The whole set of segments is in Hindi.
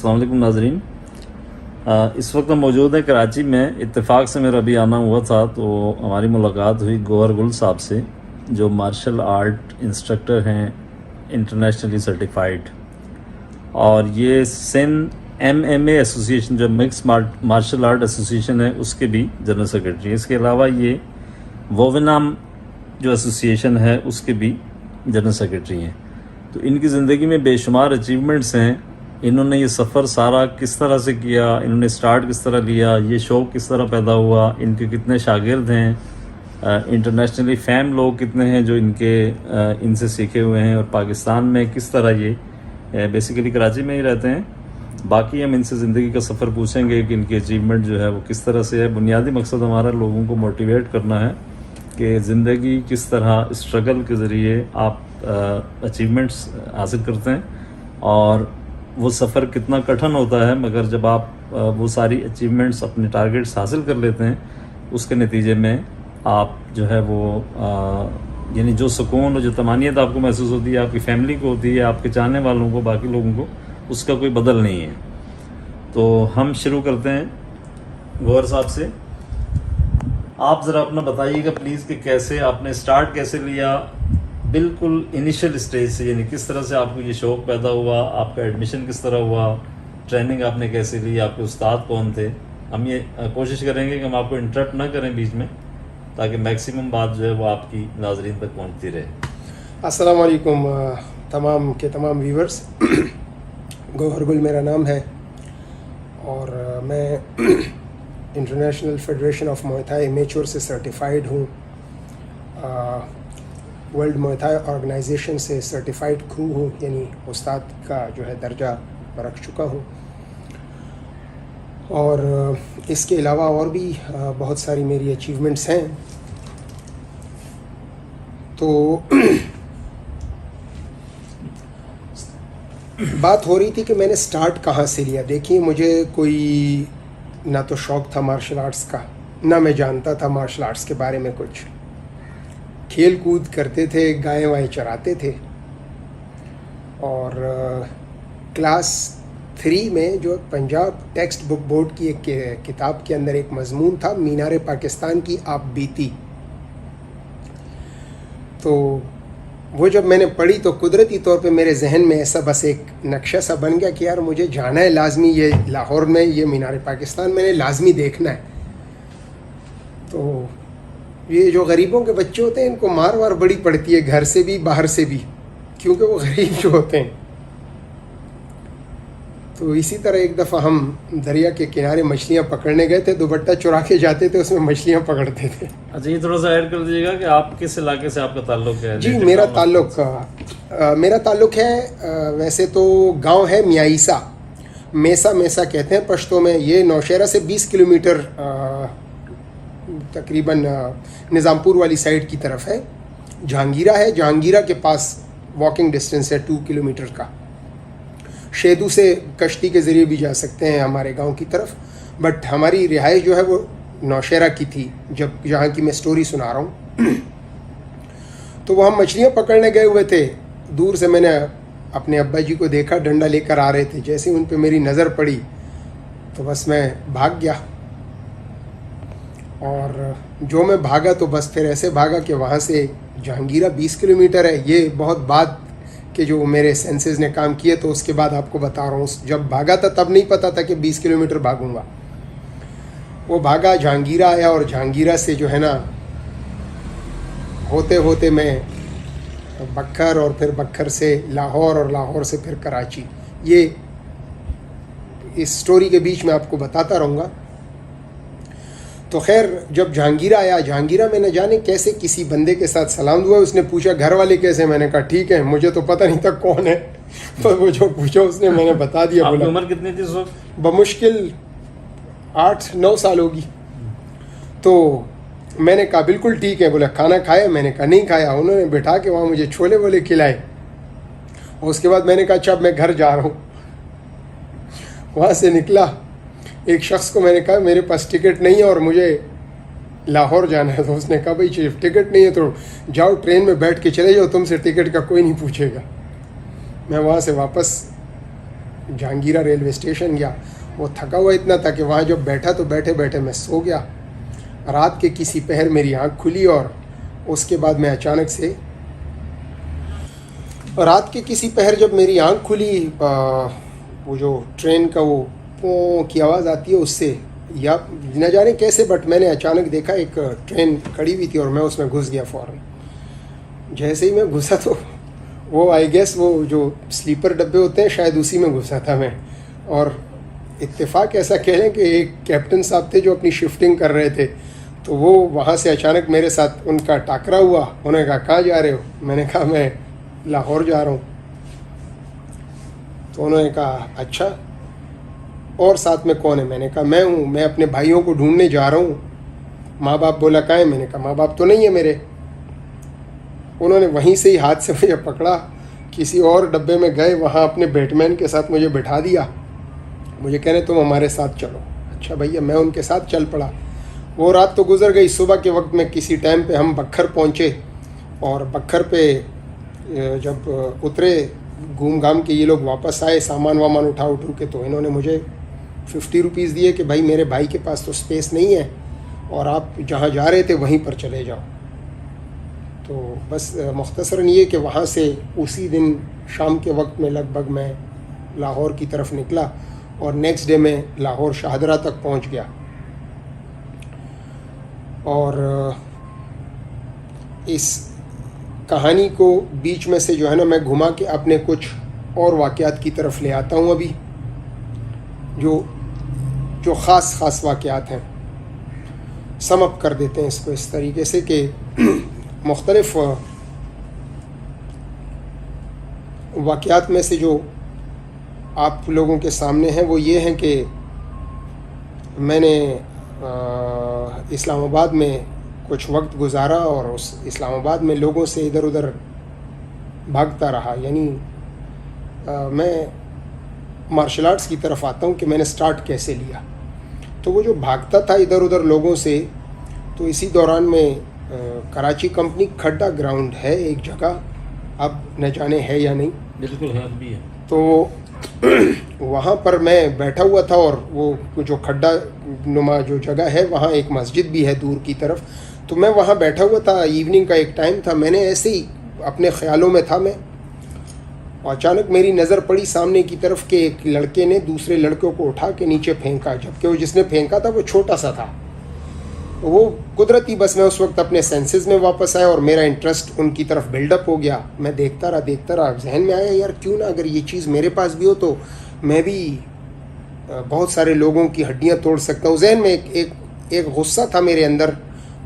अस्सलाम वालेकुम नाज़रीन। इस वक्त हम मौजूद हैं कराची में। इत्तेफाक से मेरा अभी आना हुआ था तो हमारी मुलाकात हुई गौहर गुल साहब से, जो मार्शल आर्ट इंस्ट्रक्टर हैं, इंटरनेशनली सर्टिफाइड, और ये सिंध MMA एसोसिएशन, जो मिक्स मार्शल आर्ट एसोसिएशन है, उसके भी जनरल सेक्रेटरी हैं। इसके अलावा ये वोविनाम जो एसोसिएशन है उसके भी जनरल सेक्रेटरी हैं। तो इनकी ज़िंदगी में बेशुमार अचीवमेंट्स हैं। इन्होंने ये सफ़र सारा किस तरह से किया, इन्होंने स्टार्ट किस तरह लिया, ये शौक़ किस तरह पैदा हुआ, इनके कितने शागिर्द हैं, इंटरनेशनली फ़ैम लोग कितने हैं जो इनसे सीखे हुए हैं, और पाकिस्तान में किस तरह ये बेसिकली कराची में ही रहते हैं। बाकी हम इनसे ज़िंदगी का सफ़र पूछेंगे कि इनकी अचीवमेंट जो है वो किस तरह से है। बुनियादी मकसद हमारा लोगों को मोटिवेट करना है कि ज़िंदगी किस तरह स्ट्रगल के ज़रिए आप अचीवमेंट्स हासिल करते हैं, और वो सफ़र कितना कठिन होता है, मगर जब आप वो सारी अचीवमेंट्स, अपने टारगेट्स हासिल कर लेते हैं, उसके नतीजे में आप जो है वो यानी जो सुकून और जो तमानियत आपको महसूस होती है, आपकी फ़ैमिली को होती है, आपके चाहने वालों को, बाकी लोगों को, उसका कोई बदल नहीं है। तो हम शुरू करते हैं गौहर साहब से। आप ज़रा अपना बताइएगा प्लीज़ कि कैसे आपने स्टार्ट कैसे लिया, बिल्कुल इनिशियल स्टेज से, यानी किस तरह से आपको ये शौक़ पैदा हुआ, आपका एडमिशन किस तरह हुआ, ट्रेनिंग आपने कैसे ली, आपके उस्ताद कौन थे। हम ये कोशिश करेंगे कि हम आपको इंटरप्ट ना करें बीच में, ताकि मैक्सिमम बात जो है वो आपकी नाज़रीन तक पहुंचती रहे। अस्सलाम वालेकुम तमाम के तमाम व्यूवर्स। गौहर गुल मेरा नाम है और मैं international federation of Muay Thai amateur से सर्टिफाइड हूँ। वर्ल्ड मुay थाई ऑर्गेनाइजेशन से सर्टिफाइड क्रू हूँ, यानी उस्ताद का जो है दर्जा रख चुका हूँ। और इसके अलावा और भी बहुत सारी मेरी अचीवमेंट्स हैं। तो बात हो रही थी कि मैंने स्टार्ट कहाँ से लिया। देखिए, मुझे कोई ना तो शौक़ था मार्शल आर्ट्स का, ना मैं जानता था मार्शल आर्ट्स के बारे में कुछ। खेल कूद करते थे, गायें वाएँ चराते थे। और क्लास 3 में जो पंजाब टेक्स्ट बुक बोर्ड की एक किताब के अंदर एक मजमून था, मीनार पाकिस्तान की आप बीती। तो वो जब मैंने पढ़ी तो कुदरती तौर पे मेरे जहन में ऐसा बस एक नक्शा सा बन गया कि यार मुझे जाना है लाजमी, ये लाहौर में ये मीनार पाकिस्तान मैंने लाजमी देखना है। तो ये जो गरीबों के बच्चे होते हैं, इनको मार वार बड़ी पड़ती है, घर से भी बाहर से भी, क्योंकि वो गरीब जो होते हैं। तो इसी तरह एक दफ़ा हम दरिया के किनारे मछलियाँ पकड़ने गए थे, दुपट्टा चुरा के जाते थे, उसमें मछलियाँ पकड़ते थे। अच्छा, ये थोड़ा सा ऐड कर दीजिएगा कि आप किस इलाके से आपका ताल्लुक है। जी, मेरा ताल्लुक है, वैसे तो गांव है मियाईसा, मेसा कहते हैं पश्तो में। ये नौशहरा से 20 किलोमीटर तकरीबन निज़ामपुर वाली साइड की तरफ है। जहांगीरा है, जहांगीरा के पास वॉकिंग डिस्टेंस है 2 किलोमीटर का। शेदू से कश्ती के ज़रिए भी जा सकते हैं हमारे गांव की तरफ, बट हमारी रिहाइश जो है वो नौशहरा की थी, जब जहाँ की मैं स्टोरी सुना रहा हूँ। तो वहाँ मछलियाँ पकड़ने गए हुए थे। दूर से मैंने अपने अब्बा जी को देखा, डंडा लेकर आ रहे थे। जैसे उन पे मेरी नज़र पड़ी तो बस मैं भाग गया। और जो मैं भागा तो बस फिर ऐसे भागा कि वहाँ से जहांगीरा 20 किलोमीटर है। ये बहुत बाद के जो मेरे सेंसेस ने काम किए, तो उसके बाद आपको बता रहा हूँ। जब भागा था तब नहीं पता था कि 20 किलोमीटर भागूंगा। वो भागा, जहांगीरा आया, और जहांगीरा से जो है ना होते होते मैं बक्खर, और फिर बक्खर से लाहौर, और लाहौर से फिर कराची। ये इस स्टोरी के बीच में आपको बताता रहूँगा। तो खैर, जब जहांगीरा आया, जहांगीरा में न जाने कैसे किसी बंदे के साथ सलाम हुआ। उसने पूछा घर वाले कैसे। मैंने कहा ठीक है। मुझे तो पता नहीं था कौन है, पर वो जो पूछा उसने मैंने बता दिया। आपकी उम्र कितनी थी उस वक्त? बमुश्किल 8-9 साल होगी। तो मैंने कहा बिल्कुल ठीक है। बोला खाना खाया? मैंने कहा नहीं खाया। उन्होंने बिठा के वहाँ मुझे छोले वोले खिलाए। और उसके बाद मैंने कहा अच्छा मैं घर जा रहा हूँ। वहाँ से निकला, एक शख्स को मैंने कहा मेरे पास टिकट नहीं है और मुझे लाहौर जाना है। तो उसने कहा भाई टिकट नहीं है तो जाओ ट्रेन में बैठ के चले जाओ, तुमसे टिकट का कोई नहीं पूछेगा। मैं वहाँ से वापस जहांगीरा रेलवे स्टेशन गया। वो थका हुआ इतना था कि वहाँ जब बैठा तो बैठे बैठे मैं सो गया। रात के किसी पहर मेरी आँख खुली और उसके बाद मैं अचानक से रात के किसी पहर जब मेरी आँख खुली, वो जो ट्रेन का वो पों की आवाज़ आती है उससे, या न जाने कैसे, बट मैंने अचानक देखा एक ट्रेन खड़ी हुई थी और मैं उसमें घुस गया फ़ौरन। जैसे ही मैं घुसा तो वो आई गेस वो जो स्लीपर डब्बे होते हैं शायद उसी में घुसा था मैं। और इत्तेफाक ऐसा कह लें कि एक कैप्टन साहब थे जो अपनी शिफ्टिंग कर रहे थे, तो वो वहाँ से अचानक मेरे साथ उनका टाकरा हुआ। उन्होंने कहा कहाँ जा रहे हो? मैंने कहा मैं लाहौर जा रहा हूँ। तो उन्होंने कहा अच्छा, और साथ में कौन है? मैंने कहा मैं हूँ, मैं अपने भाइयों को ढूंढने जा रहा हूँ। माँ बाप बोला कहाँ है? मैंने कहा माँ बाप तो नहीं है मेरे। उन्होंने वहीं से ही हाथ से मुझे पकड़ा, किसी और डब्बे में गए, वहाँ अपने बैटमैन के साथ मुझे बिठा दिया। मुझे कहने तुम हमारे साथ चलो। अच्छा भैया, मैं उनके साथ चल पड़ा। वो रात तो गुजर गई। सुबह के वक्त में किसी टाइम पे हम बखर पहुँचे और बखर पे जब उतरे घूम घाम के ये लोग वापस आए सामान वामान उठा के, तो इन्होंने मुझे 50 रुपीज़ दिए कि भाई मेरे भाई के पास तो स्पेस नहीं है और आप जहाँ जा रहे थे वहीं पर चले जाओ। तो बस मुख्तसरन ये कि वहाँ से उसी दिन शाम के वक्त में लगभग मैं लाहौर की तरफ निकला और नेक्स्ट डे मैं लाहौर शाहदरा तक पहुँच गया। और इस कहानी को बीच में से जो है ना मैं घुमा के अपने कुछ और वाक़यात की तरफ ले आता हूँ अभी, जो ख़ास वाक़यात हैं। सम अप कर देते हैं इसको इस तरीके से कि मुख्तलिफ़ वाक़यात में से जो आप लोगों के सामने हैं वो ये हैं कि मैंने इस्लामाबाद में कुछ वक्त गुजारा और उस इस्लामाबाद में लोगों से इधर उधर भागता रहा। यानी मैं मार्शल आर्ट्स की तरफ आता हूँ कि मैंने स्टार्ट कैसे लिया। तो वो जो भागता था इधर उधर लोगों से, तो इसी दौरान में कराची कंपनी खड्डा ग्राउंड है एक जगह, अब न जाने है या नहीं, बिल्कुल है भी है। तो वहाँ पर मैं बैठा हुआ था और वो जो खड्डा नुमा जो जगह है वहाँ एक मस्जिद भी है दूर की तरफ। तो मैं वहाँ बैठा हुआ था, इवनिंग का एक टाइम था, मैंने ऐसे ही अपने ख्यालों में था मैं, और अचानक मेरी नज़र पड़ी सामने की तरफ के एक लड़के ने दूसरे लड़कों को उठा के नीचे फेंका, जबकि वो जिसने फेंका था वो छोटा सा था। तो वो कुदरती बस मैं उस वक्त अपने सेंसेस में वापस आया और मेरा इंटरेस्ट उनकी तरफ बिल्डअप हो गया। मैं देखता रहा, जहन में आया यार क्यों ना अगर ये चीज़ मेरे पास भी हो तो मैं भी बहुत सारे लोगों की हड्डियां तोड़ सकता हूँ। जहन में एक गुस्सा था मेरे अंदर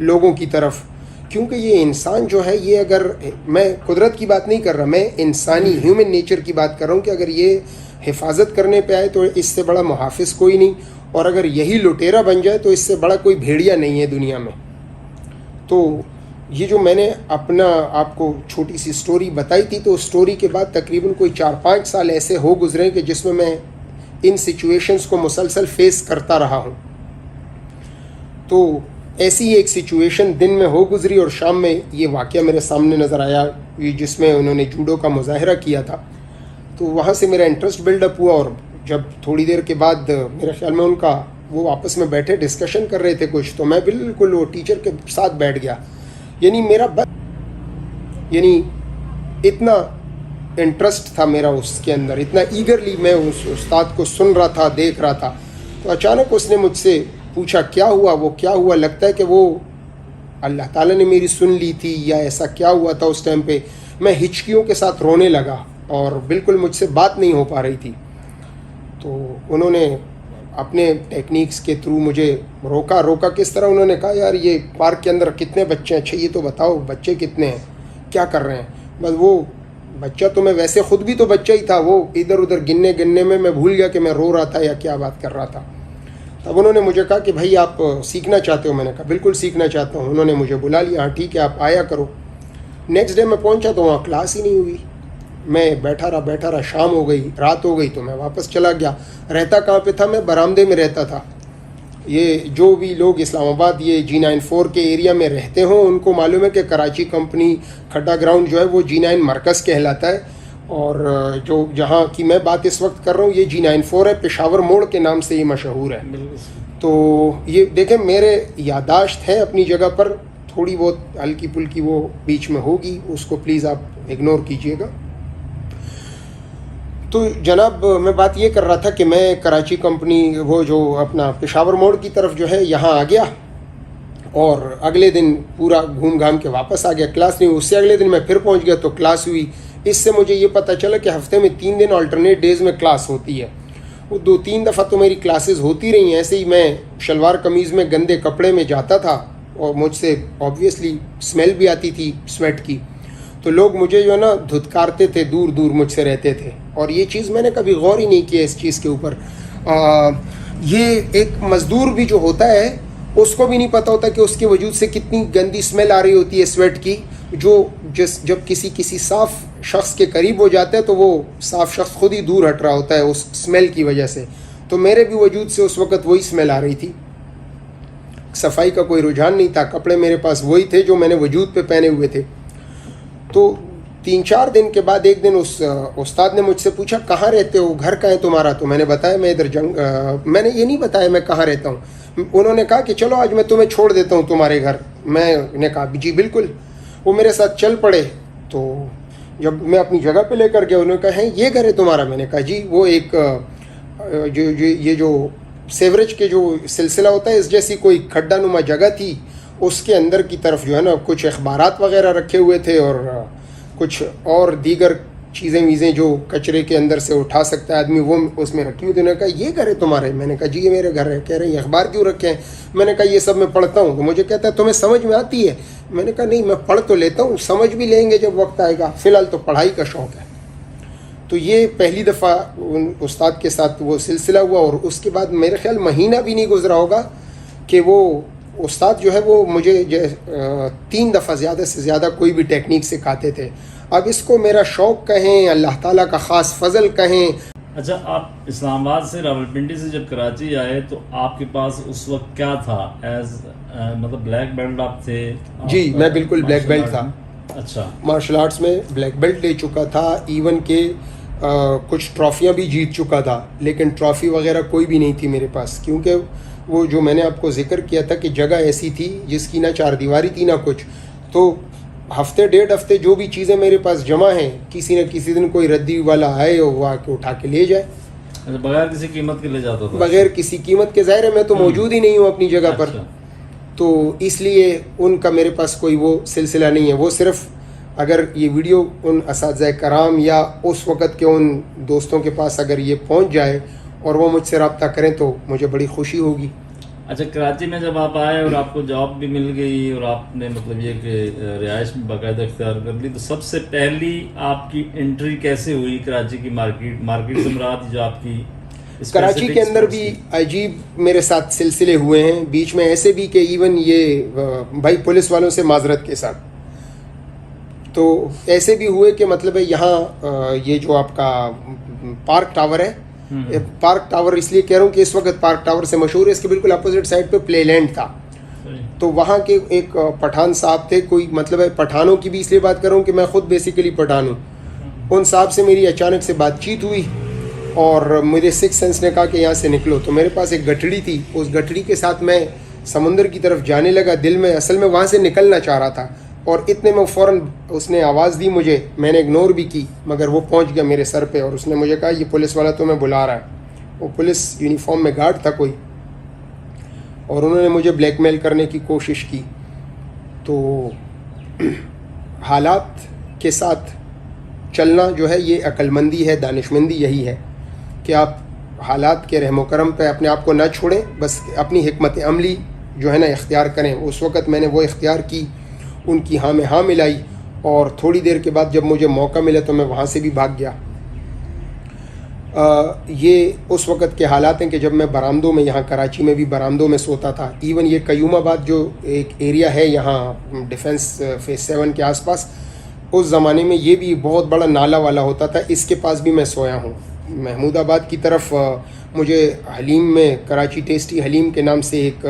लोगों की तरफ, क्योंकि ये इंसान जो है ये, अगर मैं कुदरत की बात नहीं कर रहा, मैं इंसानी ह्यूमन नेचर की बात कर रहा हूँ कि अगर ये हिफाजत करने पे आए तो इससे बड़ा मुहाफिज कोई नहीं, और अगर यही लुटेरा बन जाए तो इससे बड़ा कोई भेड़िया नहीं है दुनिया में। तो ये जो मैंने अपना आपको छोटी सी स्टोरी बताई थी, तो स्टोरी के बाद तकरीबन कोई 4-5 साल ऐसे हो गुजरे कि जिसमें मैं इन सिचुएशंस को मुसलसल फेस करता रहा हूँ। तो ऐसी एक सिचुएशन दिन में हो गुजरी और शाम में ये वाक़या मेरे सामने नज़र आया जिसमें उन्होंने जूडो का मुजाहरा किया था। तो वहाँ से मेरा इंटरेस्ट बिल्डअप हुआ और जब थोड़ी देर के बाद मेरे ख्याल में उनका वो आपस में बैठे डिस्कशन कर रहे थे कुछ, तो मैं बिल्कुल वो टीचर के साथ बैठ गया। यानी इतना इंटरेस्ट था मेरा उसके अंदर, इतना ईगरली मैं उस उस्ताद को सुन रहा था, देख रहा था। तो अचानक उसने मुझसे पूछा क्या हुआ? वो क्या हुआ? लगता है कि वो अल्लाह ताला ने मेरी सुन ली थी या ऐसा क्या हुआ था उस टाइम पे। मैं हिचकियों के साथ रोने लगा और बिल्कुल मुझसे बात नहीं हो पा रही थी। तो उन्होंने अपने टेक्निक्स के थ्रू मुझे रोका किस तरह? उन्होंने कहा यार ये पार्क के अंदर कितने बच्चे हैं? अच्छा ये तो बताओ बच्चे कितने हैं, क्या कर रहे हैं? बस वो बच्चा तो मैं वैसे ख़ुद भी तो बच्चा ही था, वो इधर उधर गिनने में मैं भूल गया कि मैं रो रहा था या क्या बात कर रहा था। तब उन्होंने मुझे कहा कि भाई आप सीखना चाहते हो? मैंने कहा बिल्कुल सीखना चाहता हूँ। उन्होंने मुझे बुला लिया, हाँ ठीक है आप आया करो। नेक्स्ट डे मैं पहुँचा तो वहाँ क्लास ही नहीं हुई। मैं बैठा रहा, शाम हो गई, रात हो गई, तो मैं वापस चला गया। रहता कहाँ पे था? मैं बरामदे में रहता था। ये जो भी लोग इस्लामाबाद ये G94 के एरिया में रहते हों उनको मालूम है कि कराची कंपनी खड्डा ग्राउंड जो है वो G9 मरकज़ कहलाता है। और जो जहाँ की मैं बात इस वक्त कर रहा हूँ ये G94 है, पेशावर मोड़ के नाम से ये मशहूर है। तो ये देखें मेरे यादाश्त है अपनी जगह पर, थोड़ी बहुत हल्की पुल्की वो बीच में होगी, उसको प्लीज़ आप इग्नोर कीजिएगा। तो जनाब मैं बात ये कर रहा था कि मैं कराची कंपनी वो जो अपना पेशावर मोड़ की तरफ जो है यहाँ आ गया और अगले दिन पूरा घूम घाम के वापस आ गया। क्लास नहीं, उससे अगले दिन मैं फिर पहुँच गया तो क्लास हुई। इससे मुझे ये पता चला कि हफ्ते में 3 दिन अल्टरनेट डेज़ में क्लास होती है। वो 2-3 दफ़ा तो मेरी क्लासेस होती रही हैं। ऐसे ही मैं शलवार कमीज़ में गंदे कपड़े में जाता था और मुझसे ऑब्वियसली स्मेल भी आती थी स्वेट की, तो लोग मुझे जो है ना धुतकारते थे, दूर दूर मुझसे रहते थे। और ये चीज़ मैंने कभी गौर ही नहीं किया इस चीज़ के ऊपर। ये एक मज़दूर भी जो होता है उसको भी नहीं पता होता कि उसके वजूद से कितनी गंदी स्मेल आ रही होती है स्वेट की, जो जब किसी साफ़ शख्स के करीब हो जाता है तो वो साफ़ शख्स खुद ही दूर हट रहा होता है उस स्मेल की वजह से। तो मेरे भी वजूद से उस वक़्त वही स्मेल आ रही थी। सफाई का कोई रुझान नहीं था, कपड़े मेरे पास वही थे जो मैंने वजूद पे पहने हुए थे। तो 3-4 दिन के बाद एक दिन उस उस्ताद ने मुझसे पूछा कहाँ रहते हो, घर कहाँ है तुम्हारा? तो मैंने बताया मैं इधर मैंने ये नहीं बताया मैं कहाँ रहता हूँ। उन्होंने कहा कि चलो आज मैं तुम्हें छोड़ देता हूँ तुम्हारे घर। मैंने कहा जी बिल्कुल। वो मेरे साथ चल पड़े। तो जब मैं अपनी जगह पे लेकर गया उन्होंने कहा है ये घर है तुम्हारा? मैंने कहा जी। वो एक ये जो सेवरेज के जो सिलसिला होता है इस जैसी कोई खड्डा नुमा जगह थी, उसके अंदर की तरफ जो है ना कुछ अखबारात वगैरह रखे हुए थे और कुछ और दीगर चीज़ें वीज़ें जो कचरे के अंदर से उठा सकता है आदमी वो उसमें रखी हुई थी। उन्होंने कहा ये घर है तुम्हारे? मैंने कहा जी ये मेरे घर है। कह रहे हैं अखबार क्यों रखे हैं? मैंने कहा ये सब मैं पढ़ता हूँ। तो मुझे कहता है तुम्हें समझ में आती है? मैंने कहा नहीं मैं पढ़ तो लेता हूँ, समझ भी लेंगे जब वक्त आएगा, फ़िलहाल तो पढ़ाई का शौक़ है। तो ये पहली दफ़ा उन उस्ताद के साथ वो सिलसिला हुआ और उसके बाद मेरे ख्याल महीना भी नहीं गुजरा होगा कि वो उस्ताद जो है वो मुझे 3 दफ़ा ज़्यादा से ज़्यादा कोई भी टेक्निक सिखाते थे। अब इसको मेरा शौक़ कहें, अल्लाह ताला का ख़ास फ़ज़ल कहें। अच्छा, आप इस्लामाबाद से रावलपिंडी से जब कराची आए तो आपके पास उस वक्त क्या था? मतलब ब्लैक बेल्ट आप थे? जी मैं बिल्कुल ब्लैक बेल्ट था। अच्छा, मार्शल आर्ट्स में ब्लैक बेल्ट ले चुका था, इवन के कुछ ट्रॉफियाँ भी जीत चुका था, लेकिन ट्रॉफ़ी वगैरह कोई भी नहीं थी मेरे पास, क्योंकि वो जो मैंने आपको जिक्र किया था कि जगह ऐसी थी जिसकी ना चारदीवारी थी ना कुछ। तो हफ्ते 1.5 हफ्ते जो भी चीज़ें मेरे पास जमा हैं, किसी न किसी दिन कोई रद्दी वाला आए और वो आके उठा के ले जाए। अच्छा, बगैर किसी कीमत के ले जाता था? बगैर किसी कीमत के। ज़ाहिर है मैं तो मौजूद ही नहीं हूँ अपनी जगह पर, तो इसलिए उनका मेरे पास कोई वो सिलसिला नहीं है। वो सिर्फ़ अगर ये वीडियो उन असातिज़ा कराम या उस वक़्त के उन दोस्तों के पास अगर ये पहुँच जाए और वो मुझसे रब्ता करें तो मुझे बड़ी खुशी होगी। अच्छा, कराची में जब आप आए और आपको जॉब भी मिल गई और आपने मतलब ये कि रिहाइश में बाकायदा इख्तियार कर ली, तो सबसे पहली आपकी एंट्री कैसे हुई कराची की मार्केट से मुराद जो आपकी? कराची के अंदर भी अजीब मेरे साथ सिलसिले हुए हैं, बीच में ऐसे भी कि इवन ये भाई पुलिस वालों से माजरत के साथ, तो ऐसे भी हुए कि मतलब है यहाँ ये जो आपका पार्क टावर है, पार्क टावर इसलिए कह रहा हूँ कि इस वक्त पार्क टावर से मशहूर है, इसके बिल्कुल अपोजिट साइड पे प्लेलैंड था। तो वहाँ के एक पठान साहब थे, कोई मतलब है पठानों की भी इसलिए बात कर रहा हूँ कि मैं खुद बेसिकली पठान हूँ। उन साहब से मेरी अचानक से बातचीत हुई और मेरे सिक्स सेंस ने कहा कि यहाँ से निकलो। तो मेरे पास एक गठड़ी थी, उस गठड़ी के साथ मैं समुंदर की तरफ जाने लगा। दिल में असल में वहाँ से निकलना चाह रहा था और इतने में फ़ौरन उसने आवाज़ दी मुझे, मैंने इग्नोर भी की मगर वो पहुँच गया मेरे सर पे और उसने मुझे कहा ये पुलिस वाला तुम्हें बुला रहा है। वो पुलिस यूनिफॉर्म में गार्ड था कोई, और उन्होंने मुझे ब्लैकमेल करने की कोशिश की। तो हालात के साथ चलना जो है ये अक्लमंदी है, दानिशमंदी यही है कि आप हालात के रहमो करम पे अपने आप को ना छोड़ें, बस अपनी हिकमत अमली जो है ना इख्तियार करें। उस वक़्त मैंने वो इख्तियार की, उनकी हाँ में हाँ मिलाई और थोड़ी देर के बाद जब मुझे मौका मिला तो मैं वहाँ से भी भाग गया। ये उस वक़्त के हालात हैं कि जब मैं बरामदों में, यहाँ कराची में भी बरामदों में सोता था। इवन ये कयूमाबाद जो एक एरिया है यहाँ डिफेंस फेस 7 के आसपास, उस ज़माने में ये भी बहुत बड़ा नाला वाला होता था, इसके पास भी मैं सोया हूँ। महमूदाबाद की तरफ मुझे हलीम में, कराची टेस्टी हलीम के नाम से एक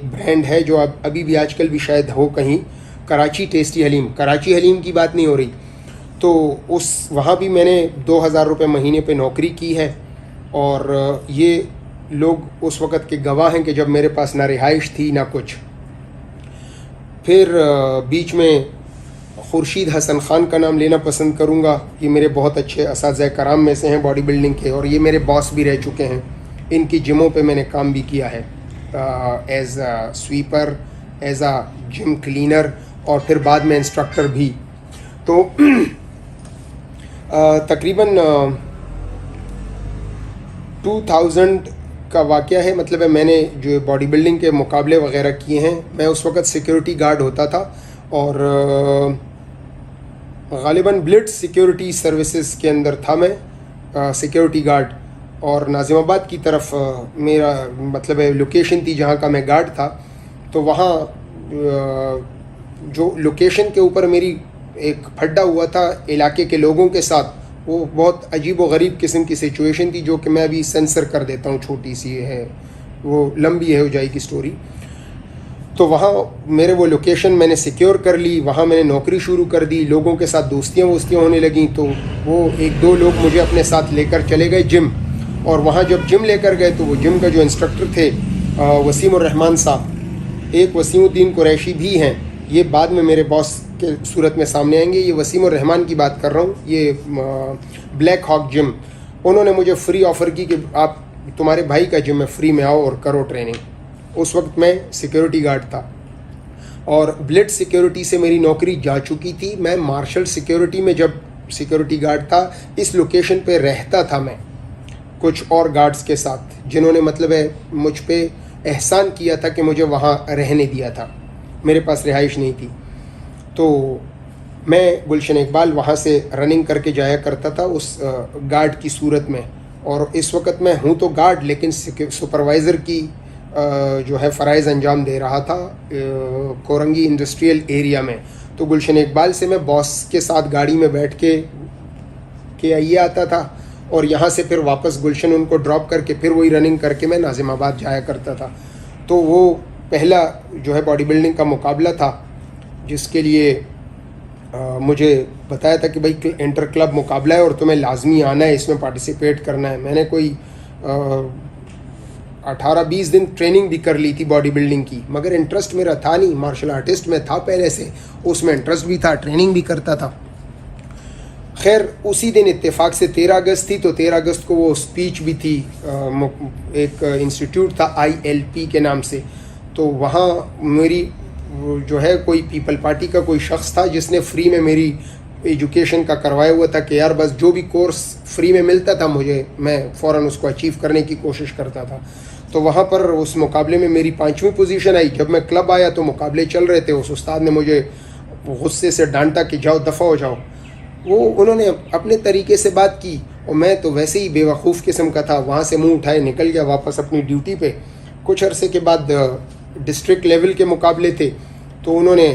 ब्रांड है जो अभी भी आजकल भी शायद हो कहीं, कराची टेस्टी हलीम, कराची हलीम की बात नहीं हो रही। तो उस वहाँ भी मैंने 2000 रुपये महीने पे नौकरी की है। और ये लोग उस वक़्त के गवाह हैं कि जब मेरे पास ना रिहाइश थी ना कुछ। फिर बीच में खुर्शीद हसन ख़ान का नाम लेना पसंद करूँगा। ये मेरे बहुत अच्छे असातिज़ा कराम में से हैं बॉडी बिल्डिंग के, और ये मेरे बॉस भी रह चुके हैं। इनकी जिमों पे मैंने काम भी किया है as a sweeper, as a gym cleaner, और फिर बाद में इंस्ट्रक्टर भी। तो तकरीबन 2000 का वाक़या है। मतलब है मैंने जो बॉडी बिल्डिंग के मुकाबले वग़ैरह किए हैं, मैं उस वक़्त सिक्योरिटी गार्ड होता था, और ग़ालिबन ब्लिट्ज़ सिक्योरिटी सर्विसेज के अंदर था मैं सिक्योरिटी गार्ड। और नाज़िमाबाद की तरफ मेरा मतलब है लोकेशन थी जहाँ का मैं गार्ड था। तो वहाँ जो लोकेशन के ऊपर मेरी एक फड्डा हुआ था इलाके के लोगों के साथ, वो बहुत अजीब व गरीब किस्म की सिचुएशन थी, जो कि मैं अभी सेंसर कर देता हूँ, छोटी सी है, वो लंबी है हो जाएगी स्टोरी। तो वहाँ मेरे वो लोकेशन मैंने सिक्योर कर ली, वहाँ मैंने नौकरी शुरू कर दी, लोगों के साथ दोस्तियाँ होने लगीं। तो वो 1-2 लोग मुझे अपने साथ लेकर चले गए जिम, और वहाँ जब जिम लेकर गए तो वो जिम का जो इंस्ट्रक्टर थे वसीमुर्रहमान साहब, एक वसीमुद्दीन कुरैशी भी हैं, ये बाद में मेरे बॉस के सूरत में सामने आएंगे। ये वसीमुर्रहमान की बात कर रहा हूँ, ये ब्लैक हॉक जिम, उन्होंने मुझे फ्री ऑफ़र की कि आप तुम्हारे भाई का जिम में फ्री में आओ और करो ट्रेनिंग। उस वक्त मैं सिक्योरिटी गार्ड था, और ब्लिट्ज़ सिक्योरिटी से मेरी नौकरी जा चुकी थी। मैं मार्शल सिक्योरिटी में जब सिक्योरिटी गार्ड था, इस लोकेशन पे रहता था मैं कुछ और गार्ड्स के साथ, जिन्होंने मतलब है मुझ पे एहसान किया था कि मुझे वहाँ रहने दिया था, मेरे पास रिहाइश नहीं थी। तो मैं गुलशन इकबाल वहाँ से रनिंग करके जाया करता था उस गार्ड की सूरत में। और इस वक्त मैं हूँ तो गार्ड, लेकिन सुपरवाइज़र की जो है फ़राइज़ अंजाम दे रहा था कोरंगी इंडस्ट्रियल एरिया में। तो गुलशन इकबाल से मैं बॉस के साथ गाड़ी में बैठ के आइए आता था, और यहाँ से फिर वापस गुलशन उनको ड्रॉप करके फिर वही रनिंग करके मैं नाज़िमाबाद जाया करता था। तो वो पहला जो है बॉडी बिल्डिंग का मुकाबला था, जिसके लिए मुझे बताया था कि भाई इंटर क्लब मुकाबला है और तुम्हें लाजमी आना है, इसमें पार्टिसिपेट करना है। मैंने कोई 18-20 दिन ट्रेनिंग भी कर ली थी बॉडी बिल्डिंग की, मगर इंटरेस्ट मेरा था नहीं। मार्शल आर्टिस्ट में था पहले से, उसमें इंटरेस्ट भी था, ट्रेनिंग भी करता था। खैर उसी दिन इत्तेफाक से 13 अगस्त थी, तो 13 अगस्त को वो स्पीच भी थी। एक इंस्टीट्यूट था ILP के नाम से, तो वहाँ मेरी जो है कोई पीपल पार्टी का कोई शख्स था जिसने फ्री में मेरी एजुकेशन का करवाया हुआ था कि यार बस जो भी कोर्स फ्री में मिलता था मुझे, मैं फ़ौरन उसको अचीव करने की कोशिश करता था। तो वहाँ पर उस मुकाबले में मेरी 5वीं पोजीशन आई। जब मैं क्लब आया तो मुकाबले चल रहे थे, उस उस्ताद ने मुझे गुस्से से डांटा कि जाओ दफ़ा हो जाओ। वो उन्होंने अपने तरीके से बात की, और मैं तो वैसे ही बेवकूफ़ किस्म का था, वहाँ से मुंह उठाए निकल गया वापस अपनी ड्यूटी पे। कुछ अरसे के बाद डिस्ट्रिक्ट लेवल के मुकाबले थे, तो उन्होंने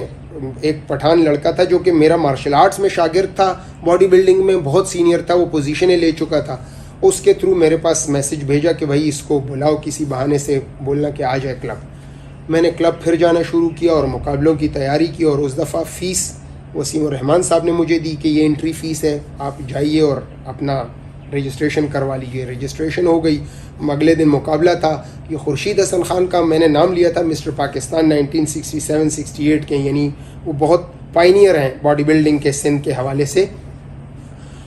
एक पठान लड़का था जो कि मेरा मार्शल आर्ट्स में शागिर्द था, बॉडी बिल्डिंग में बहुत सीनियर था, वो पोजीशनें ले चुका था। उसके थ्रू मेरे पास मैसेज भेजा कि भाई इसको बुलाओ, किसी बहाने से बोलना कि आ जाए क्लब। मैंने क्लब फिर जाना शुरू किया और मुकाबलों की तैयारी की, और उस दफ़ा फ़ीस वसीमुर्रहमान साहब ने मुझे दी कि ये एंट्री फ़ीस है, आप जाइए और अपना रजिस्ट्रेशन करवा लीजिए। रजिस्ट्रेशन हो गई, अगले दिन मुकाबला था। ये खुर्शीद हसन ख़ान का मैंने नाम लिया था, मिस्टर पाकिस्तान 1967-68 के, यानी वो बहुत पायनियर हैं बॉडी बिल्डिंग के सिंध के हवाले से।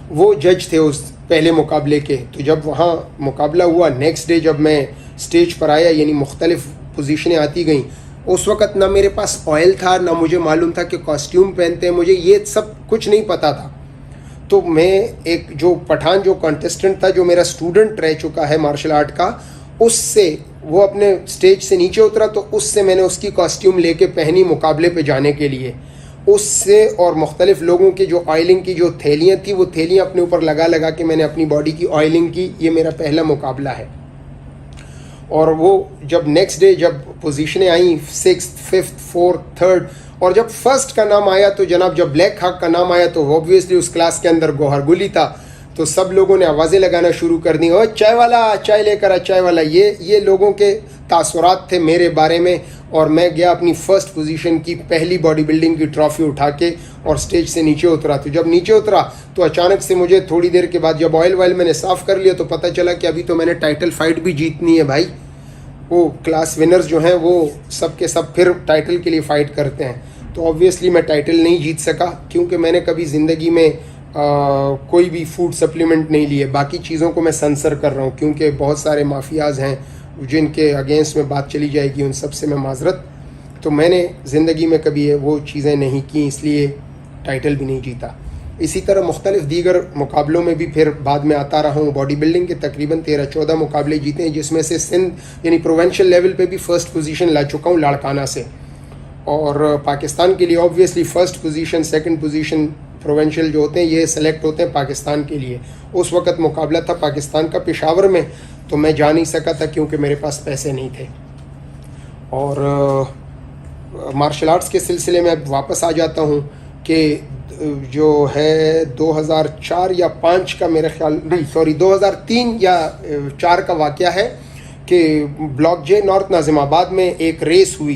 वो जज थे उस पहले मुकाबले के। तो जब वहाँ मुकाबला हुआ, नेक्स्ट डे जब मैं स्टेज पर आया, यानी मुख्तलिफ पोजीशनें आती गईं, उस वक़्त ना मेरे पास ऑयल था, ना मुझे मालूम था कि कॉस्ट्यूम पहनते हैं, मुझे ये सब कुछ नहीं पता था। तो मैं एक जो पठान जो कॉन्टेस्टेंट था, जो मेरा स्टूडेंट रह चुका है मार्शल आर्ट का, उससे वो अपने स्टेज से नीचे उतरा, तो उससे मैंने उसकी कॉस्ट्यूम लेके पहनी मुकाबले पे जाने के लिए। उससे और मुख्तलिफ लोगों की जो ऑयलिंग की जो थैलियाँ थी, वो थैलियाँ अपने ऊपर लगा लगा के मैंने अपनी बॉडी की ऑयलिंग की। ये मेरा पहला मुकाबला है। और वो जब नेक्स्ट डे जब पोजीशनें आई 6th, 5th, 4th, 3rd, और जब फर्स्ट का नाम आया, तो जनाब जब ब्लैक हॉक का नाम आया, तो ऑब्वियसली उस क्लास के अंदर गौहर गुली था। तो सब लोगों ने आवाज़ें लगाना शुरू कर दी, ओ चाय वाला, चाय लेकर आ, चाय वाला। ये लोगों के तासुरात थे मेरे बारे में। और मैं गया अपनी फ़र्स्ट पोजीशन की पहली बॉडी बिल्डिंग की ट्रॉफ़ी उठा के और स्टेज से नीचे उतरा। तो जब नीचे उतरा तो अचानक से मुझे थोड़ी देर के बाद जब ऑयल वायल मैंने साफ़ कर लिया तो पता चला कि अभी तो मैंने टाइटल फाइट भी जीतनी है भाई। वो क्लास विनर्स जो हैं वो सब के सब फिर टाइटल के लिए फ़ाइट करते हैं। तो ऑब्वियसली मैं टाइटल नहीं जीत सका क्योंकि मैंने कभी ज़िंदगी में कोई भी फूड सप्लीमेंट नहीं लिए। बाकी चीज़ों को मैं सेंसर कर रहा हूँ क्योंकि बहुत सारे माफियाज़ हैं जिनके अगेंस्ट में बात चली जाएगी, उन सब से मैं माजरत। तो मैंने ज़िंदगी में कभी वो चीज़ें नहीं की, इसलिए टाइटल भी नहीं जीता। इसी तरह मुख्तलिफ़ दीगर मुकाबलों में भी फिर बाद में आता रहा हूँ। बॉडी बिल्डिंग के तकरीबन 13-14 मुकाबले जीते हैं, जिसमें से सिंध यानी प्रोविंशियल लेवल पे भी फ़र्स्ट पोजीशन ला चुका हूँ लाड़काना से। और पाकिस्तान के लिए obviously first position, second position provincial जो होते हैं ये सेलेक्ट होते हैं पाकिस्तान के लिए। उस वक़्त मुकाबला था पाकिस्तान का पेशावर में, तो मैं जा नहीं सका था क्योंकि मेरे पास पैसे नहीं थे। और मार्शल आर्ट्स के सिलसिले में अब वापस आ जाता हूँ कि जो है 2004 या 5 का मेरे ख्याल नहीं सॉरी 2003 या 4 का वाक़या है कि ब्लॉक जे नॉर्थ नाज़िमाबाद में एक रेस हुई।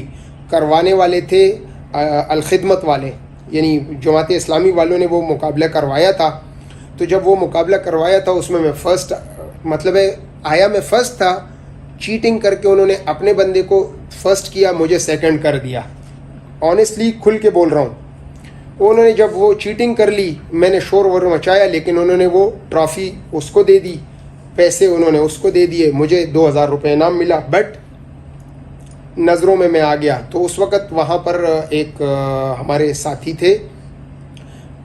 करवाने वाले थे अलखिदमत वाले, यानी जमात इस्लामी वालों ने वो मुकाबला करवाया था। तो जब वो मुकाबला करवाया था उसमें मैं फ़र्स्ट, मतलब है आया मैं फ़र्स्ट था। चीटिंग करके उन्होंने अपने बंदे को फ़र्स्ट किया, मुझे सेकंड कर दिया। ऑनेस्टली खुल के बोल रहा हूँ। उन्होंने जब वो चीटिंग कर ली, मैंने शोर वोर मचाया, लेकिन उन्होंने वो ट्रॉफ़ी उसको दे दी, पैसे उन्होंने उसको दे दिए, मुझे 2000 रुपये इनाम मिला। बट नज़रों में मैं आ गया। तो उस वक़्त वहाँ पर एक हमारे साथी थे,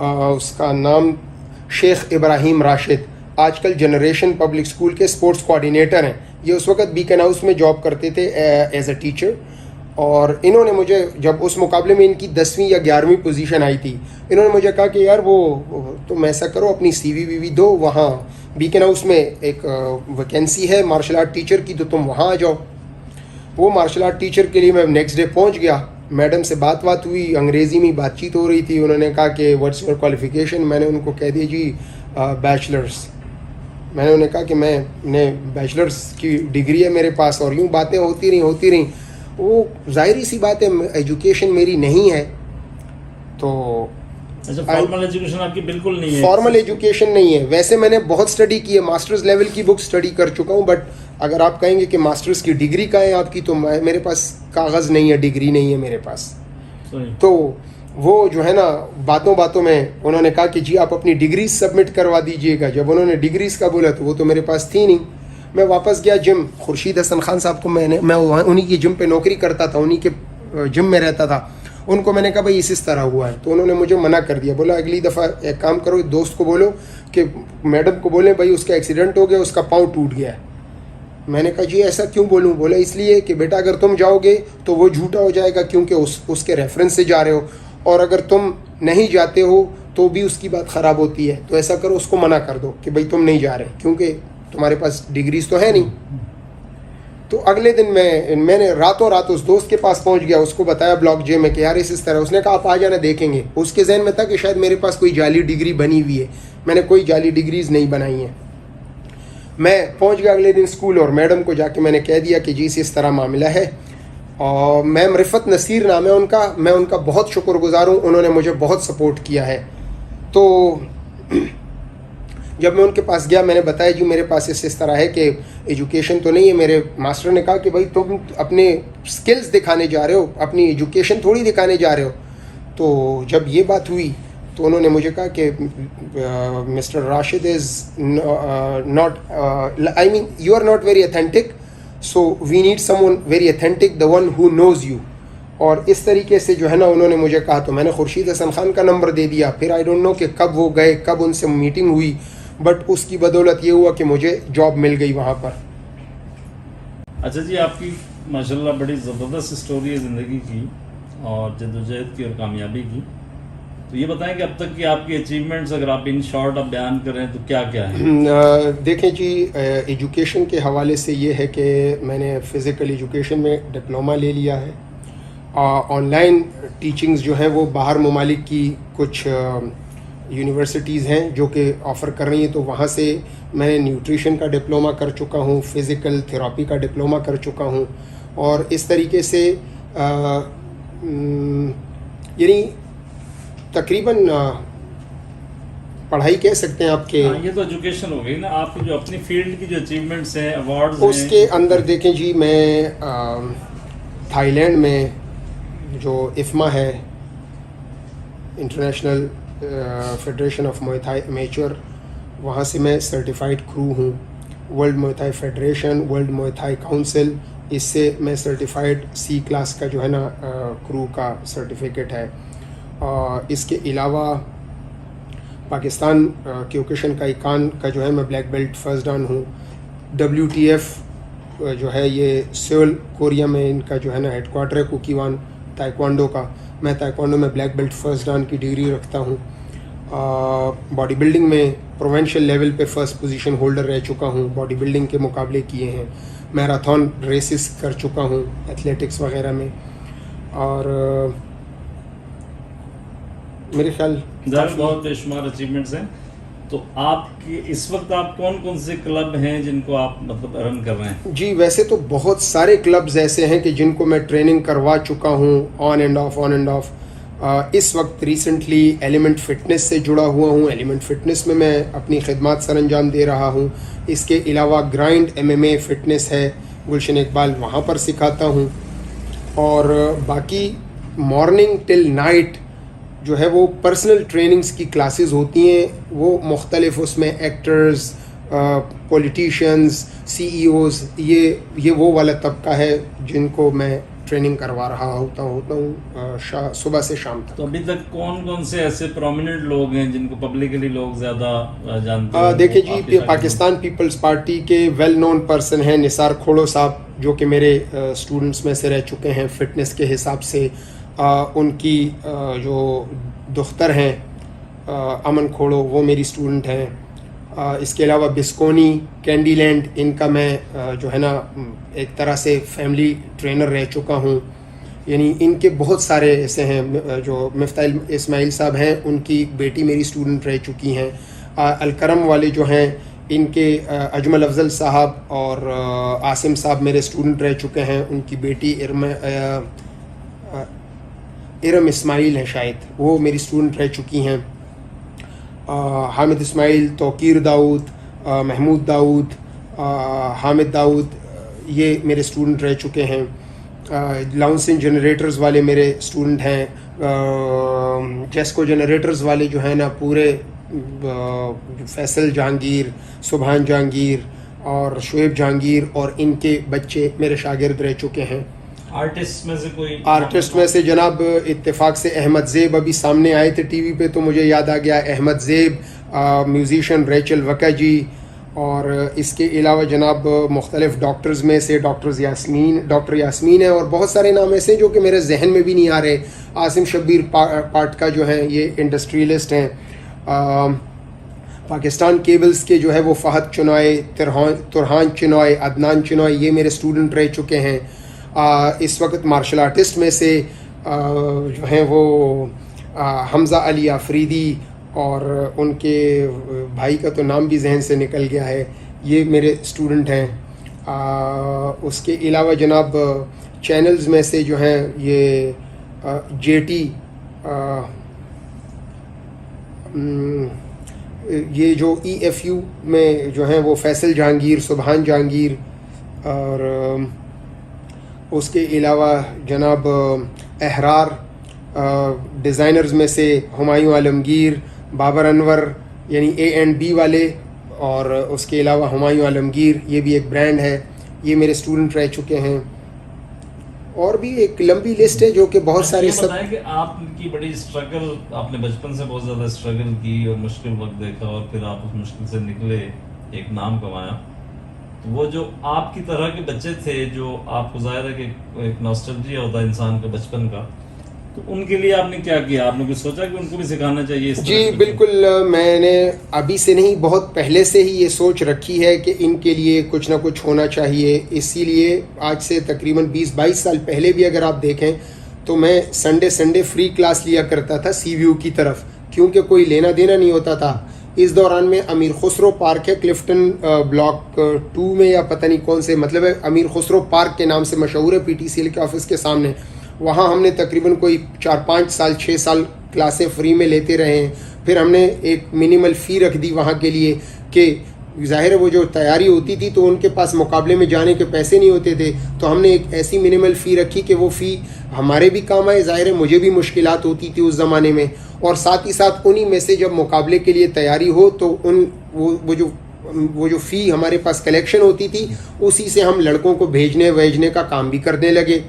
उसका नाम शेख इब्राहिम राशिद, आजकल जनरेशन पब्लिक स्कूल के स्पोर्ट्स कोऑर्डिनेटर हैं। ये उस वक़्त बीकन हाउस में जॉब करते थे एज अ टीचर। और इन्होंने मुझे जब उस मुकाबले में इनकी 10वीं या 11वीं पोजीशन आई थी, इन्होंने मुझे कहा कि यार वो तुम ऐसा करो अपनी CV दो, वहाँ बीकन हाउस में एक वैकेंसी है मार्शल आर्ट टीचर की, तो तुम वहाँ आ जाओ। वो मार्शल आर्ट टीचर के लिए मैं नेक्स्ट डे पहुँच गया। मैडम से बात हुई, अंग्रेज़ी में बातचीत हो रही थी। उन्होंने कहा कि व्हाट्स योर क्वालिफ़िकेशन। मैंने उनको कह दिया जी बैचलर्स। मैंने उन्हें कहा कि मैंने बैचलर्स की डिग्री है मेरे पास। और यूँ बातें होती रहीं। वो जाहिर सी बात है एजुकेशन मेरी नहीं है। तो अच्छा, फॉर्मल एजुकेशन आपकी बिल्कुल नहीं है? फॉर्मल एजुकेशन नहीं है। वैसे मैंने बहुत स्टडी की है, मास्टर्स लेवल की बुक स्टडी कर चुका हूँ। बट अगर आप कहेंगे कि मास्टर्स की डिग्री कहाँ है आपकी, तो मेरे पास कागज़ नहीं है, डिग्री नहीं है मेरे पास। तो वो जो है ना, बातों में उन्होंने कहा कि जी आप अपनी डिग्रीज सबमिट करवा दीजिएगा। जब उन्होंने डिग्रीज का बोला तो वो तो मेरे पास थी नहीं। मैं वापस गया जिम, खुर्शीद हसन खान साहब को मैं उन्हीं की जिम पे नौकरी करता था, उन्हीं के जिम में रहता था। उनको मैंने कहा भाई इस तरह हुआ है, तो उन्होंने मुझे मना कर दिया। बोला अगली दफ़ा एक काम करो, दोस्त को बोलो कि मैडम को बोलें भाई उसका एक्सीडेंट हो गया, उसका पाँव टूट गया है। मैंने कहा जी ऐसा क्यों बोलूँ? बोला इसलिए कि बेटा अगर तुम जाओगे तो वो झूठा हो जाएगा क्योंकि उसके रेफरेंस से जा रहे हो, और अगर तुम नहीं जाते हो तो भी उसकी बात ख़राब होती है। तो ऐसा करो, उसको मना कर दो कि भाई तुम नहीं जा रहे क्योंकि तुम्हारे पास डिग्रीज तो है नहीं। तो अगले दिन मैंने रातों रात उस दोस्त के पास पहुंच गया, उसको बताया ब्लॉक जे में कि यार इस तरह। उसने कहा आप आ जाना देखेंगे। उसके जहन में था कि शायद मेरे पास कोई जाली डिग्री बनी हुई है। मैंने कोई जाली डिग्रीज नहीं बनाई हैं। मैं पहुंच गया अगले दिन स्कूल और मैडम को जाके मैंने कह दिया कि जी इस तरह मामला है। और मैम रिफ़त नसीर नाम है उनका, मैं उनका बहुत शुक्रगुजार हूँ, उन्होंने मुझे बहुत सपोर्ट किया है। तो जब मैं उनके पास गया मैंने बताया जी मेरे पास इस तरह है कि एजुकेशन तो नहीं है। मेरे मास्टर ने कहा कि भाई तुम अपने स्किल्स दिखाने जा रहे हो, अपनी एजुकेशन थोड़ी दिखाने जा रहे हो। तो जब ये बात हुई तो उन्होंने मुझे कहा कि mister Rashid is not I mean you are not very authentic, so we need someone very authentic, the one who knows you. और इस तरीके से जो है ना उन्होंने मुझे कहा। तो मैंने खुर्शीद हसन खान का नंबर दे दिया। फिर आई डोंट नो कि कब वो गए, कब उनसे मीटिंग हुई, बट उसकी बदौलत ये हुआ कि मुझे जॉब मिल गई वहाँ पर। अच्छा जी, आपकी माशाल्लाह बड़ी ज़बरदस्त स्टोरी है ज़िंदगी की और जद्दोजहद की और कामयाबी की। तो ये बताएं कि अब तक की आपकी अचीवमेंट्स अगर आप इन शॉर्ट आप बयान करें तो क्या क्या है? देखें जी, एजुकेशन के हवाले से ये है कि मैंने फ़िज़िकल एजुकेशन में डिप्लोमा ले लिया है। ऑनलाइन टीचिंग्स जो हैं वो बाहर ममालिक की कुछ यूनिवर्सिटीज़ हैं जो कि ऑफ़र कर रही हैं, तो वहाँ से मैंने न्यूट्रिशन का डिप्लोमा कर चुका हूँ, फ़िज़िकल थेरेपी का डिप्लोमा कर चुका हूँ। और इस तरीके से यानी तकरीबन पढ़ाई कह सकते हैं आपके। हाँ, ये तो एजुकेशन हो गई ना, आपकी जो अपनी फील्ड की जो अचीवमेंट्स हैं, अवार्ड्स उसके अंदर देखें जी, मैं थाईलैंड में जो इफ़मा है, international federation of Muay Thai amateur, वहाँ से मैं सर्टिफाइड क्रू हूँ। World Muay Thai federation, world Muay Thai council, इससे मैं सर्टिफाइड सी क्लास का जो है ना क्रू का सर्टिफिकेट है। इसके अलावा पाकिस्तान क्योकेशन का इकान का जो है मैं ब्लैक बेल्ट फर्स्ट डान हूँ। WTF जो है ये सेउल कोरिया में इनका जो है ना हेडक्वार्टर है, कुकीवान ताइक्वांडो का। मैं ताइक्वांडो में ब्लैक बेल्ट फर्स्ट डान की डिग्री रखता हूँ। बॉडी बिल्डिंग में प्रोविंशियल लेवल पे फर्स्ट पोजीशन होल्डर रह चुका हूँ, बॉडी बिल्डिंग के मुकाबले किए हैं। मैराथन रेसेस कर चुका हूँ एथलेटिक्स वगैरह में। और मेरे ख्याल बहुत बेशुमार अचीवमेंट्स हैं। तो आपकी इस वक्त आप कौन कौन से क्लब हैं जिनको आप मतलब रन कर रहे हैं? जी, वैसे तो बहुत सारे क्लब्स ऐसे हैं कि जिनको मैं ट्रेनिंग करवा चुका हूँ, ऑन एंड ऑफ। इस वक्त रिसेंटली एलिमेंट फ़िटनेस से जुड़ा हुआ हूँ। एलिमेंट फ़िटनेस में मैं अपनी खिदमत सर अंजाम दे रहा हूँ। इसके अलावा ग्राइंड MMA फ़िटनेस है गुलशन इकबाल, वहाँ पर सिखाता हूँ। और बाकी मॉर्निंग टिल नाइट जो है वो पर्सनल ट्रेनिंग्स की क्लासेस होती हैं, वो मुख्तलिफ, उसमें एक्टर्स, पॉलिटिशियंस, CEOs, ये वो वाला तबका है जिनको मैं ट्रेनिंग करवा रहा होता हूँ सुबह से शाम तक। तो अभी तक कौन कौन से ऐसे प्रोमिनेंट लोग हैं जिनको पब्लिकली लोग ज़्यादा जानते हैं? देखिए जी, पाकिस्तान पीपल्स पार्टी के वेल नोन पर्सन हैं निसार खोड़ो साहब, जो कि मेरे स्टूडेंट्स में से रह चुके हैं फिटनेस के हिसाब से। उनकी जो दुख्तर हैं अमन खोड़ो, वो मेरी स्टूडेंट हैं। इसके अलावा बिस्कोनी, कैंडीलैंड, इनका मैं जो है ना एक तरह से फैमिली ट्रेनर रह चुका हूँ। यानी इनके बहुत सारे ऐसे हैं। जो मिफ्ताह इस्माइल साहब हैं, उनकी बेटी मेरी स्टूडेंट रह चुकी हैं। अलकरम वाले जो हैं, इनके अजमल अफजल साहब और आसिम साहब मेरे स्टूडेंट रह चुके हैं। उनकी बेटी इरम इस्माइल है शायद, वो मेरी स्टूडेंट रह चुकी हैं। हामिद इस्माइल, तौकीर दाऊद, महमूद दाऊद, हामिद दाऊद, ये मेरे स्टूडेंट रह चुके हैं। लाउंसिन जनरेटर्स वाले मेरे स्टूडेंट हैं। जेस्को जनरेटर्स वाले जो हैं ना, पूरे फैसल जहांगीर, सुभान जहांगीर और शुएब जहांगीर और इनके बच्चे मेरे शागिर्द रह चुके हैं। आर्टिस्ट में से कोई? आर्टिस्ट में से जनाब इत्तेफाक से अहमद ज़ेब अभी सामने आए थे टीवी पे, तो मुझे याद आ गया अहमद ज़ेब, म्यूज़िशियन रेचल वका जी। और इसके अलावा जनाब मुख्तलिफ डॉक्टर्स में से डॉक्टर यास्मीन है, और बहुत सारे नाम ऐसे जो कि मेरे जहन में भी नहीं आ रहे। आसिम शब्बीर पाटका जो हैं, ये इंडस्ट्रियलिस्ट हैं। पाकिस्तान केबल्स के जो है वो फ़हद चिनॉय, तुरहान चिनॉय, अदनान चिनॉय, ये मेरे स्टूडेंट रह चुके हैं। इस वक्त मार्शल आर्टिस्ट में से जो हैं वो हमज़ा अली आफरीदी, और उनके भाई का तो नाम भी जहन से निकल गया है, ये मेरे स्टूडेंट हैं। उसके अलावा जनाब चैनल्स में से जो हैं ये JT, ये जो EFU में जो हैं वो फैसल जहांगीर, सुभान जहांगीर, और उसके अलावा जनाब अहरार डिज़ाइनर्स में से हुमायूं आलमगीर, बाबर अनवर, यानी A&B वाले, और उसके अलावा हुमायूं आलमगीर, ये भी एक ब्रांड है, ये मेरे स्टूडेंट रह चुके हैं। और भी एक लंबी लिस्ट है जो कि बहुत सारे सब। बताएं कि आपकी बड़ी स्ट्रगल, आपने बचपन से बहुत ज़्यादा स्ट्रगल की और मुश्किल वक्त देखा, और फिर आप उस मुश्किल से निकले, एक नाम कमाया। तो वो जो आपकी तरह के बच्चे थे, जो आपको ज़ाहिर है कि एक नॉस्टैल्जिया होता है इंसान के बचपन का, तो उनके लिए आपने क्या किया? आपने कुछ सोचा कि उनको भी सिखाना चाहिए इस तरह जी बिल्कुल, मैंने अभी से नहीं, बहुत पहले से ही ये सोच रखी है कि इनके लिए कुछ ना कुछ होना चाहिए। इसीलिए आज से तकरीबन 20-22 साल पहले भी अगर आप देखें तो मैं संडे फ्री क्लास लिया करता था CVU की तरफ, क्योंकि कोई लेना देना नहीं होता था। इस दौरान में अमीर खुसरो पार्क है क्लिफ्टन ब्लॉक 2 में या पता नहीं कौन से, मतलब है अमीर खुसरो पार्क के नाम से मशहूर है, PTCL के ऑफिस के सामने। वहाँ हमने तकरीबन कोई 4-5 साल 6 साल क्लासें फ्री में लेते रहे हैं। फिर हमने एक मिनिमल फ़ी रख दी वहाँ के लिए कि ज़ाहिर है वो जो तैयारी होती थी तो उनके पास मुकाबले में जाने के पैसे नहीं होते थे, तो हमने एक ऐसी मिनिमल फ़ी रखी कि वो फ़ी हमारे भी काम आए। ज़ाहिर है मुझे भी मुश्किलात होती थी उस ज़माने में, और साथ ही साथ उन्हीं में से जब मुकाबले के लिए तैयारी हो तो वो जो फ़ी हमारे पास कलेक्शन होती थी उसी से हम लड़कों को भेजने का काम भी करने लगे।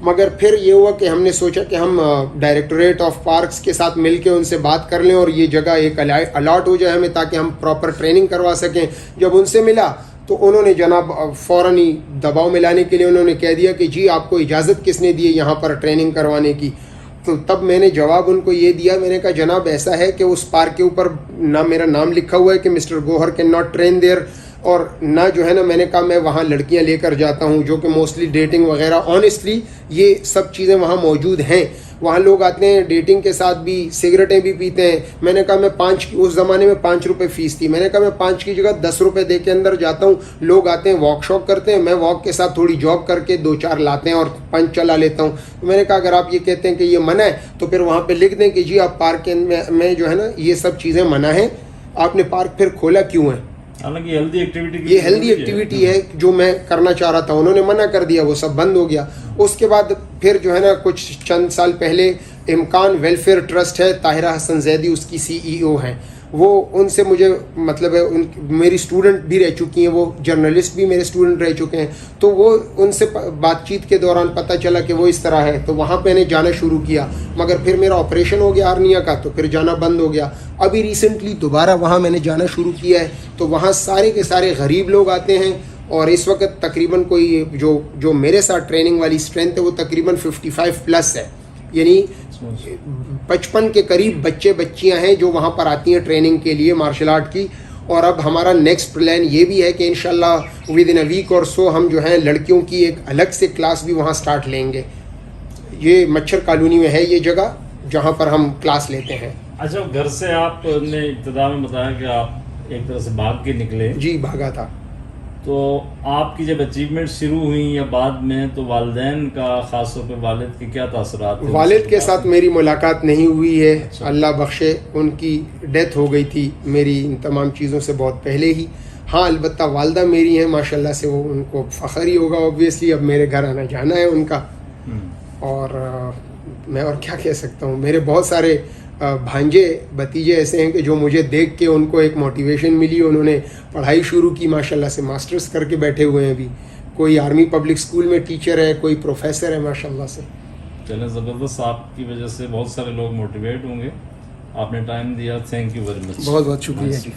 मगर फिर ये हुआ कि हमने सोचा कि हम डायरेक्टोरेट ऑफ पार्क्स के साथ मिलके उनसे बात कर लें और ये जगह एक अलॉट हो जाए हमें, ताकि हम प्रॉपर ट्रेनिंग करवा सकें। जब उनसे मिला तो उन्होंने जनाब फ़ौरन ही दबाव में लाने के लिए उन्होंने कह दिया कि जी आपको इजाज़त किसने दी है यहाँ पर ट्रेनिंग करवाने की। तो तब मैंने जवाब उनको ये दिया, मैंने कहा जनाब ऐसा है कि उस पार्क के ऊपर ना मेरा नाम लिखा हुआ है कि mister Gohar can not train there, और ना जो है ना मैंने कहा मैं वहाँ लड़कियाँ लेकर जाता हूँ जो कि मोस्टली डेटिंग वगैरह, ऑनेस्टली ये सब चीज़ें वहाँ मौजूद हैं। वहाँ लोग आते हैं डेटिंग के साथ भी, सिगरेटें भी पीते हैं। मैंने कहा मैं उस ज़माने में 5 रुपये फ़ीस थी, मैंने कहा मैं 5 की जगह 10 रुपये दे के अंदर जाता हूँ। लोग आते हैं वॉक शॉक करते हैं, मैं वॉक के साथ थोड़ी जॉब करके 2-4 लाते हैं और पंच चला लेता हूँ। तो मैंने कहा अगर आप ये कहते हैं कि ये मना है तो फिर वहाँ पर लिख दें कि जी आप पार्क में जो है ना ये सब चीज़ें मना है, आपने पार्क फिर खोला क्यों है। हालांकि हेल्दी एक्टिविटी, ये हेल्दी एक्टिविटी है जो मैं करना चाह रहा था, उन्होंने मना कर दिया, वो सब बंद हो गया। उसके बाद फिर जो है ना कुछ चंद साल पहले इमकान वेलफेयर ट्रस्ट है, ताहिरा हसन जैदी उसकी CEO हैं, वो उनसे मुझे मतलब है मेरी स्टूडेंट भी रह चुकी हैं, वो जर्नलिस्ट भी मेरे स्टूडेंट रह चुके हैं। तो वो उनसे बातचीत के दौरान पता चला कि वो इस तरह है, तो वहाँ पे मैंने जाना शुरू किया। मगर फिर मेरा ऑपरेशन हो गया हार्निया का, तो फिर जाना बंद हो गया। अभी रिसेंटली दोबारा वहाँ मैंने जाना शुरू किया है, तो वहाँ सारे के सारे गरीब लोग आते हैं। और इस वक्त तकरीबन कोई जो मेरे साथ ट्रेनिंग वाली स्ट्रेंथ है वो तकरीबन 55 प्लस है, यानी 55 के करीब बच्चे बच्चियां हैं जो वहाँ पर आती हैं ट्रेनिंग के लिए मार्शल आर्ट की। और अब हमारा नेक्स्ट प्लान ये भी है कि इंशाल्लाह विद इन अ वीक और सो हम जो है लड़कियों की एक अलग से क्लास भी वहाँ स्टार्ट लेंगे। ये मच्छर कॉलोनी में है ये जगह जहाँ पर हम क्लास लेते हैं। अच्छा, घर से आपने इब्तिदा में बताया कि आप एक तरह से भाग के निकले। जी भागा था। तो आपकी जब अचीवमेंट शुरू हुई या बाद में, तो वालिदैन का ख़ास तौर पे वालिद के क्या तासुरात थे? वालिद के साथ मेरी मुलाकात नहीं हुई है। अच्छा। अल्लाह बख्शे उनकी डेथ हो गई थी मेरी इन तमाम चीज़ों से बहुत पहले ही। हाँ अलबत्ता वालदा मेरी हैं माशाल्लाह से, वो उनको फ़ख्र ही होगा ऑब्वियसली, अब मेरे घर आना जाना है उनका। और मैं और क्या कह सकता हूँ, मेरे बहुत सारे भांजे भतीजे ऐसे हैं कि जो मुझे देख के उनको एक मोटिवेशन मिली, उन्होंने पढ़ाई शुरू की माशाल्लाह से, मास्टर्स करके बैठे हुए हैं अभी। कोई आर्मी पब्लिक स्कूल में टीचर है, कोई प्रोफेसर है माशाल्लाह से। चलें, ज़बरदस्त, आपकी वजह से बहुत सारे लोग मोटिवेट होंगे। आपने टाइम दिया, थैंक यू वेरी मच। बहुत बहुत शुक्रिया जी।